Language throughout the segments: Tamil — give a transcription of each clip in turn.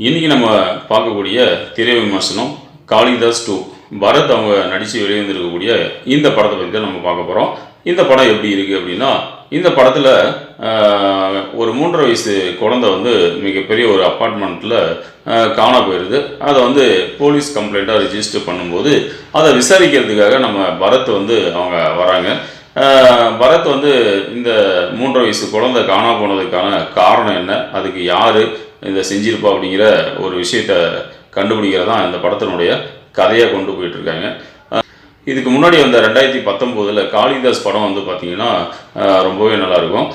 இன்றைக்கி நம்ம பார்க்கக்கூடிய திரை விமர்சனம் காளிதாஸ் 2 பரத் அவங்க நடித்து வெளிவந்திருக்கக்கூடிய இந்த படத்தை பற்றி தான் நம்ம பார்க்க போகிறோம். இந்த படம் எப்படி இருக்குது அப்படின்னா, இந்த படத்தில் ஒரு 3.5 வயசு குழந்தை வந்து மிகப்பெரிய ஒரு அப்பார்ட்மெண்ட்டில் காணா போயிடுது. அதை வந்து போலீஸ் கம்ப்ளைண்ட்டாக ரிஜிஸ்டர் பண்ணும்போது அதை விசாரிக்கிறதுக்காக நம்ம பரத் வந்து அவங்க வராங்க. பரத் வந்து இந்த 3.5 வயசு குழந்தை காணா போனதுக்கான காரணம் என்ன, அதுக்கு யார் இதை செஞ்சிருப்பா அப்படிங்கிற ஒரு விஷயத்தை கண்டுபிடிக்கிறதான் இந்த படத்தினுடைய கதையாக கொண்டு போயிட்டுருக்காங்க. இதுக்கு முன்னாடி வந்த 2019 காளிதாஸ் படம் வந்து பார்த்திங்கன்னா ரொம்பவே நல்லாயிருக்கும்.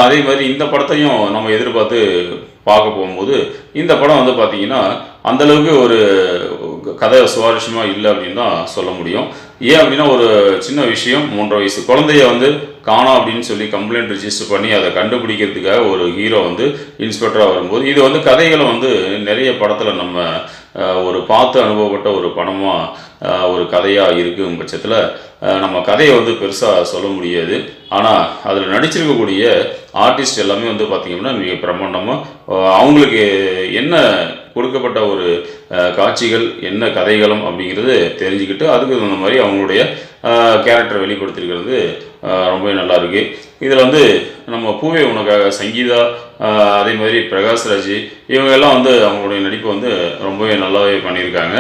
அதே மாதிரி இந்த படத்தையும் நம்ம எதிர்பார்த்து பார்க்க போகும்போது இந்த படம் வந்து பார்த்திங்கன்னா அந்தளவுக்கு ஒரு கதை சுவாரஸ்யமாக இல்லை அப்படின்னு தான் சொல்ல முடியும். ஏன் அப்படின்னா, ஒரு சின்ன விஷயம், 3.5 வயசு குழந்தைய வந்து காணோம் அப்படின்னு சொல்லி கம்ப்ளைண்ட் ரிஜிஸ்டர் பண்ணி அதை கண்டுபிடிக்கிறதுக்காக ஒரு ஹீரோ வந்து இன்ஸ்பெக்டராக வரும்போது, இது வந்து கதைகளை வந்து நிறைய படத்தில் நம்ம ஒரு பார்த்து அனுபவப்பட்ட ஒரு படமாக ஒரு கதையாக இருக்கும் பட்சத்தில் நம்ம கதையை வந்து பெருசாக சொல்ல முடியாது. ஆனால் அதில் நடிச்சிருக்கக்கூடிய ஆர்டிஸ்ட் எல்லாமே வந்து பார்த்திங்கன்னா மிக பிரமாண்டமாக அவங்களுக்கு என்ன கொடுக்கப்பட்ட ஒரு காட்சிகள், என்ன கதைகளும் அப்படிங்கிறது தெரிஞ்சுக்கிட்டு அதுக்கு தகுந்த மாதிரி அவங்களுடைய கேரக்டரை வெளிப்படுத்திருக்கிறது ரொம்பவே நல்லா இருக்குது. இதில் வந்து நம்ம பூவே உனக்காக சங்கீதா, அதே மாதிரி பிரகாஷ்ராஜ், இவங்கெல்லாம் வந்து அவங்களுடைய நடிப்பை வந்து ரொம்பவே நல்லாவே பண்ணியிருக்காங்க.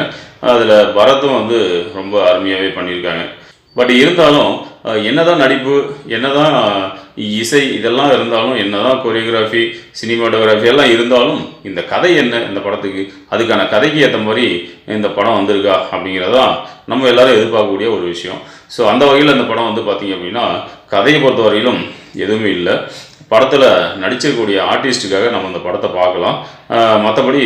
அதில் பரத்தும் வந்து ரொம்ப அருமையாகவே பண்ணியிருக்காங்க. பட் இருந்தாலும் என்னதான் நடிப்பு, என்னதான் இசை இதெல்லாம் இருந்தாலும், என்னதான் கொரியோகிராஃபி, சினிமாட்டோகிராஃபி எல்லாம் இருந்தாலும் இந்த கதை என்ன, இந்த படத்துக்கு அதுக்கான கதைக்கு ஏற்ற மாதிரி இந்த படம் வந்திருக்கா அப்படிங்கிறதான் நம்ம எல்லோரும் எதிர்பார்க்கக்கூடிய ஒரு விஷயம். ஸோ அந்த வகையில் இந்த படம் வந்து பார்த்திங்க அப்படின்னா கதையை பொறுத்த வரையிலும் எதுவுமே இல்லை. படத்தில் நடிச்சிருக்கக்கூடிய ஆர்டிஸ்ட்டுக்காக நம்ம இந்த படத்தை பார்க்கலாம். மற்றபடி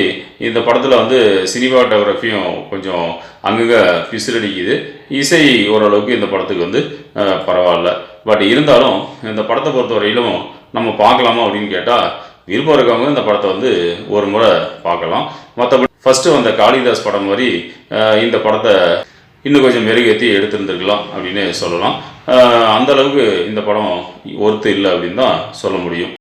இந்த படத்தில் வந்து சினிமாட்டோகிராஃபியும் கொஞ்சம் அங்கங்கே பிசிலடிக்குது. இசை ஓரளவுக்கு இந்த படத்துக்கு வந்து பரவாயில்ல. பட் இருந்தாலும் இந்த படத்தை பொறுத்த வரையிலும் நம்ம பார்க்கலாமா அப்படின்னு கேட்டால், விருப்பம் இருக்கவங்க இந்த படத்தை வந்து ஒரு முறை பார்க்கலாம். மற்றபடி ஃபஸ்ட்டு வந்த காளிதாஸ் படம் மாதிரி இந்த படத்தை இன்னும் கொஞ்சம் மெருகேற்றி எடுத்துருந்துருக்கலாம் அப்படின்னு சொல்லலாம். அந்தளவுக்கு இந்த படம் ஒர்த்து இல்லை அப்படின்னு தான் சொல்ல முடியும்.